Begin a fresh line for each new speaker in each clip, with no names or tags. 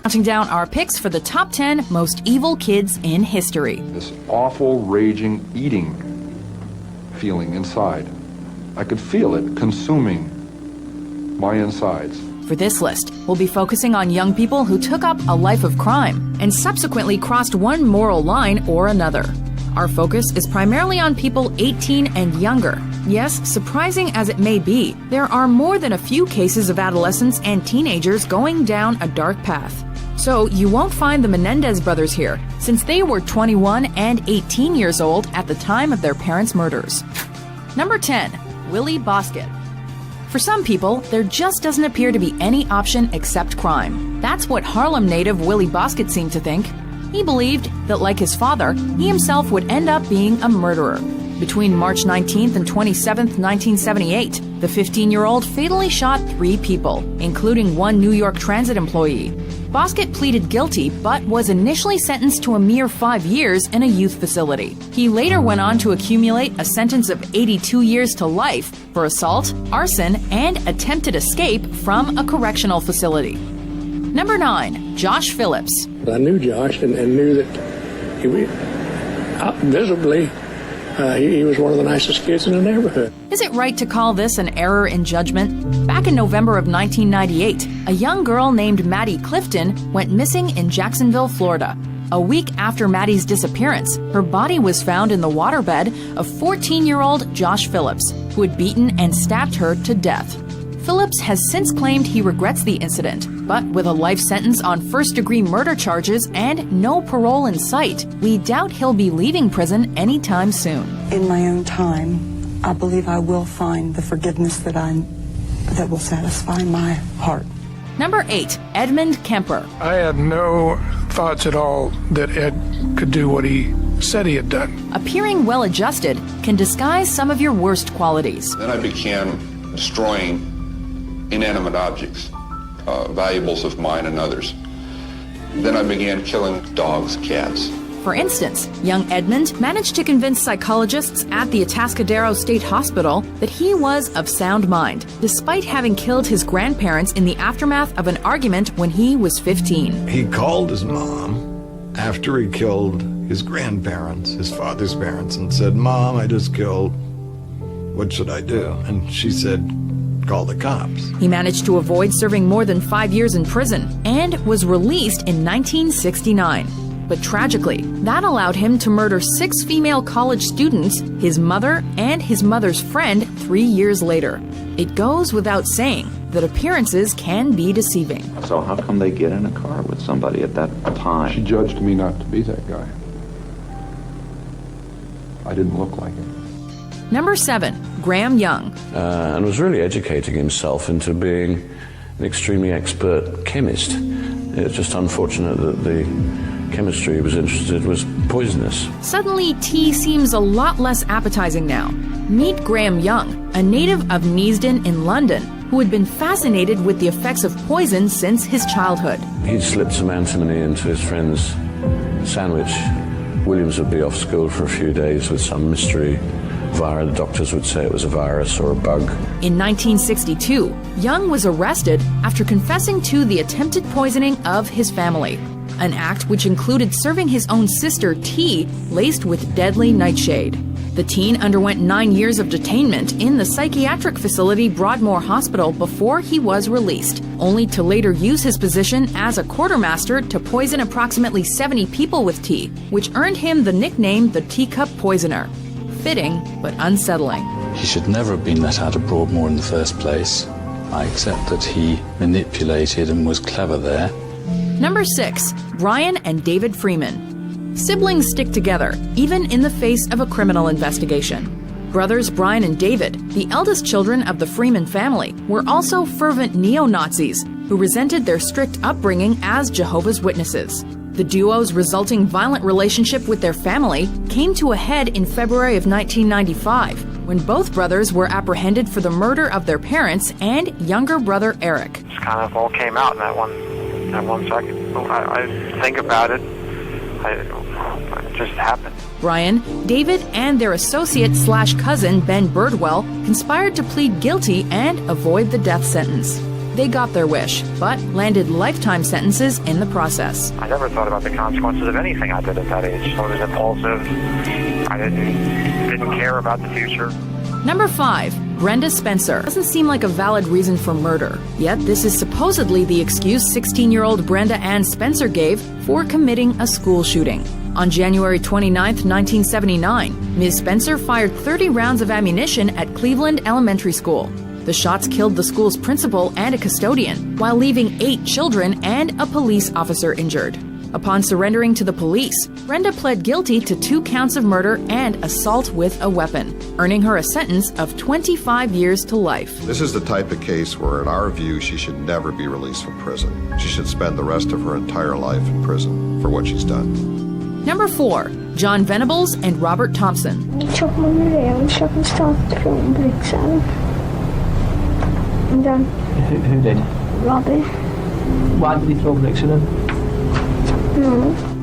Counting down our picks for the top 10 most evil kids in history.
This awful, raging, eating feeling inside. I could feel it consuming my insides.
For this list, we'll be focusing on young people who took up a life of crime and subsequently crossed one moral line or another. Our focus is primarily on people 18 and younger. Yes, surprising as it may be, there are more than a few cases of adolescents and teenagers going down a dark path. So you won't find the Menendez brothers here, since they were 21 and 18 years old at the time of their parents' murders. Number 10, Willie Bosket. For some people, there just doesn't appear to be any option except crime. That's what Harlem native Willie Bosket seemed to think. He believed that, like his father, he himself would end up being a murderer. Between March 19th and 27th, 1978, the 15-year-old fatally shot 3 people, including one New York Transit employee. Bosket pleaded guilty, but was initially sentenced to a mere 5 years in a youth facility. He later went on to accumulate a sentence of 82 years to life for assault, arson, and attempted escape from a correctional facility. Number 9, Josh Phillips.
I knew Josh and knew that he visibly he was one of the nicest kids in the neighborhood.
Is it right to call this an error in judgment? Back in November of 1998, a young girl named Maddie Clifton went missing in Jacksonville, Florida. A week after Maddie's disappearance, her body was found in the waterbed of 14-year-old Josh Phillips, who had beaten and stabbed her to death. Phillips has since claimed he regrets the incident, but with a life sentence on first-degree murder charges and no parole in sight, we doubt he'll be leaving prison anytime soon.
In my own time, I believe I will find the forgiveness that will satisfy my heart.
Number 8, Edmund Kemper.
I had no thoughts at all that Ed could do what he said he had done.
Appearing well-adjusted can disguise some of your worst qualities.
Then I began destroying inanimate objects, valuables of mine and others. Then I began killing dogs, cats.
For instance, young Edmund managed to convince psychologists at the Atascadero State Hospital that he was of sound mind, despite having killed his grandparents in the aftermath of an argument when he was 15.
He called his mom after he killed his grandparents, his father's parents, and said, "Mom, I just killed. What should I do?" And she said, "Call the cops."
He managed to avoid serving more than 5 years in prison and was released in 1969. But tragically, that allowed him to murder 6 female college students, his mother, and his mother's friend 3 years later. It goes without saying that appearances can be deceiving.
So how come they get in a car with somebody at that time?
She judged me not to be that guy. I didn't look like him.
Number 7, Graham Young.
And was really educating himself into being an extremely expert chemist. It's just unfortunate that the chemistry he was interested in was poisonous.
Suddenly, tea seems a lot less appetizing now. Meet Graham Young, a native of Neasden in London, who had been fascinated with the effects of poison since his childhood.
He'd slipped some antimony into his friend's sandwich. Williams would be off school for a few days with some mystery virus. The doctors would say it was a virus or a bug.
In 1962, Young was arrested after confessing to the attempted poisoning of his family, an act which included serving his own sister tea laced with deadly nightshade. The teen underwent 9 years of detainment in the psychiatric facility Broadmoor Hospital before he was released, only to later use his position as a quartermaster to poison approximately 70 people with tea, which earned him the nickname the Teacup Poisoner. Fitting, but unsettling.
He should never have been let out of Broadmoor in the first place. I accept that he manipulated and was clever there.
Number 6, Brian and David Freeman. Siblings stick together, even in the face of a criminal investigation. Brothers Brian and David, the eldest children of the Freeman family, were also fervent neo-Nazis who resented their strict upbringing as Jehovah's Witnesses. The duo's resulting violent relationship with their family came to a head in February of 1995, when both brothers were apprehended for the murder of their parents and younger brother Eric.
It kind of all came out in that one second. I think about it. It just happened.
Brian, David, and their associate/cousin Ben Birdwell conspired to plead guilty and avoid the death sentence. They got their wish, but landed lifetime sentences in the process.
I never thought about the consequences of anything I did at that age. I was impulsive. I didn't care about the future.
Number 5. Brenda Spencer. Doesn't seem like a valid reason for murder. Yet this is supposedly the excuse 16-year-old Brenda Ann Spencer gave for committing a school shooting. On January 29, 1979, Ms. Spencer fired 30 rounds of ammunition at Cleveland Elementary School. The shots killed the school's principal and a custodian, while leaving 8 children and a police officer injured. Upon surrendering to the police, Brenda pled guilty to 2 counts of murder and assault with a weapon, earning her a sentence of 25 years to life.
This is the type of case where, in our view, she should never be released from prison. She should spend the rest of her entire life in prison for what she's done.
Number 4. John Venables and Robert Thompson.
He took my around, so I can start the film bricks out. And then...
Who did?
Robbie.
Why did he throw bricks at him?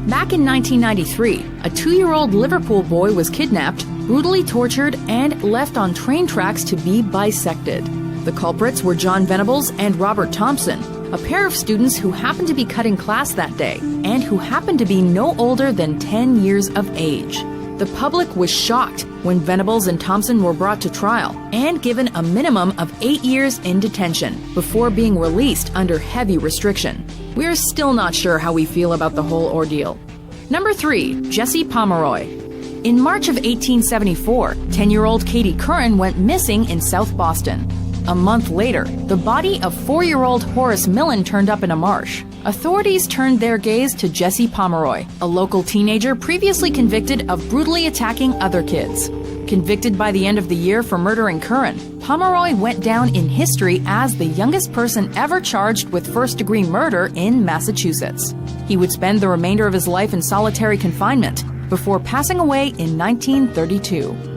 Back in 1993, a 2-year-old Liverpool boy was kidnapped, brutally tortured, and left on train tracks to be bisected. The culprits were John Venables and Robert Thompson, a pair of students who happened to be cutting class that day and who happened to be no older than 10 years of age. The public was shocked when Venables and Thompson were brought to trial and given a minimum of 8 years in detention before being released under heavy restriction. We're still not sure how we feel about the whole ordeal. Number 3. Jesse Pomeroy. In March of 1874, 10-year-old Katie Curran went missing in South Boston. A month later, the body of 4-year-old Horace Millen turned up in a marsh. Authorities turned their gaze to Jesse Pomeroy, a local teenager previously convicted of brutally attacking other kids. Convicted by the end of the year for murdering Curran, Pomeroy went down in history as the youngest person ever charged with first-degree murder in Massachusetts. He would spend the remainder of his life in solitary confinement before passing away in 1932.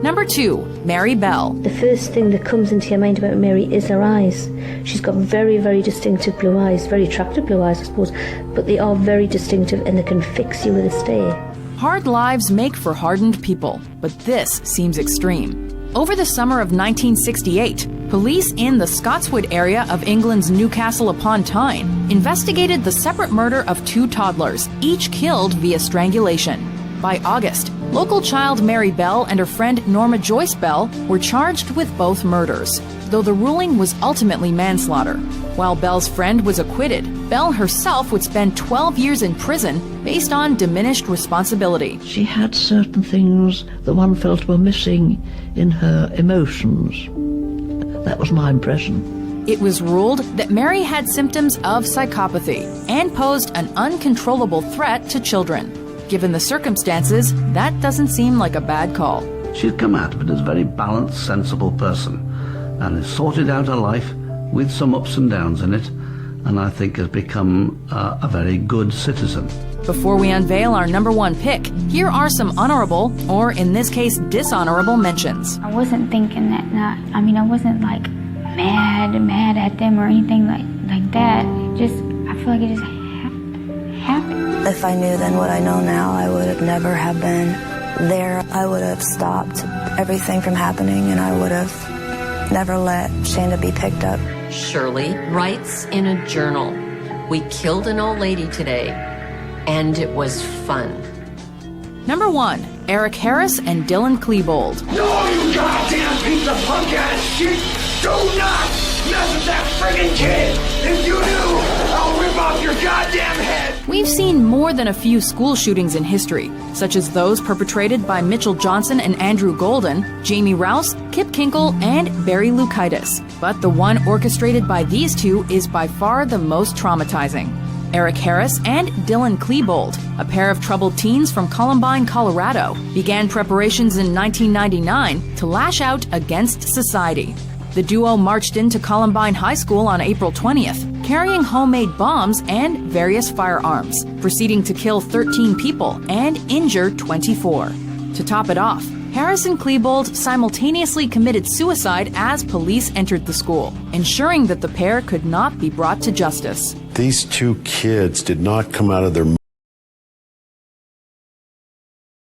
Number 2. Mary Bell.
The first thing that comes into your mind about Mary is her eyes. She's got very, very distinctive blue eyes, very attractive blue eyes, I suppose, but they are very distinctive and they can fix you with a stare.
Hard lives make for hardened people, but this seems extreme. Over the summer of 1968, police in the Scotswood area of England's Newcastle upon Tyne investigated the separate murder of 2 toddlers, each killed via strangulation. By August, local child Mary Bell and her friend Norma Joyce Bell were charged with both murders, though the ruling was ultimately manslaughter. While Bell's friend was acquitted, Bell herself would spend 12 years in prison based on diminished responsibility.
She had certain things that one felt were missing in her emotions. That was my impression.
It was ruled that Mary had symptoms of psychopathy and posed an uncontrollable threat to children. Given the circumstances, that doesn't seem like a bad call.
She'd come out of it as a very balanced, sensible person and has sorted out her life with some ups and downs in it, and I think has become a very good citizen.
Before we unveil our number 1 pick, here are some honorable, or in this case, dishonorable mentions.
I wasn't thinking that night. I mean, I wasn't like mad at them or anything like that. I feel like it just happened.
If I knew then what I know now, I would have never have been there. I would have stopped everything from happening, and I would have never let Shanda be picked up.
Shirley writes in a journal, "We killed an old lady today, and it was fun."
Number 1. Eric Harris and Dylan Klebold.
No, you goddamn piece of punk-ass shit! Do not mess with that friggin' kid! If you do, I'll rip off your goddamn head!
We've seen more than a few school shootings in history, such as those perpetrated by Mitchell Johnson and Andrew Golden, Jamie Rouse, Kip Kinkle, and Barry Lukaitis. But the one orchestrated by these 2 is by far the most traumatizing. Eric Harris and Dylan Klebold, a pair of troubled teens from Columbine, Colorado, began preparations in 1999 to lash out against society. The duo marched into Columbine High School on April 20th, carrying homemade bombs and various firearms, proceeding to kill 13 people and injure 24. To top it off, Harris and Klebold simultaneously committed suicide as police entered the school, ensuring that the pair could not be brought to justice.
These 2 kids did not come out of their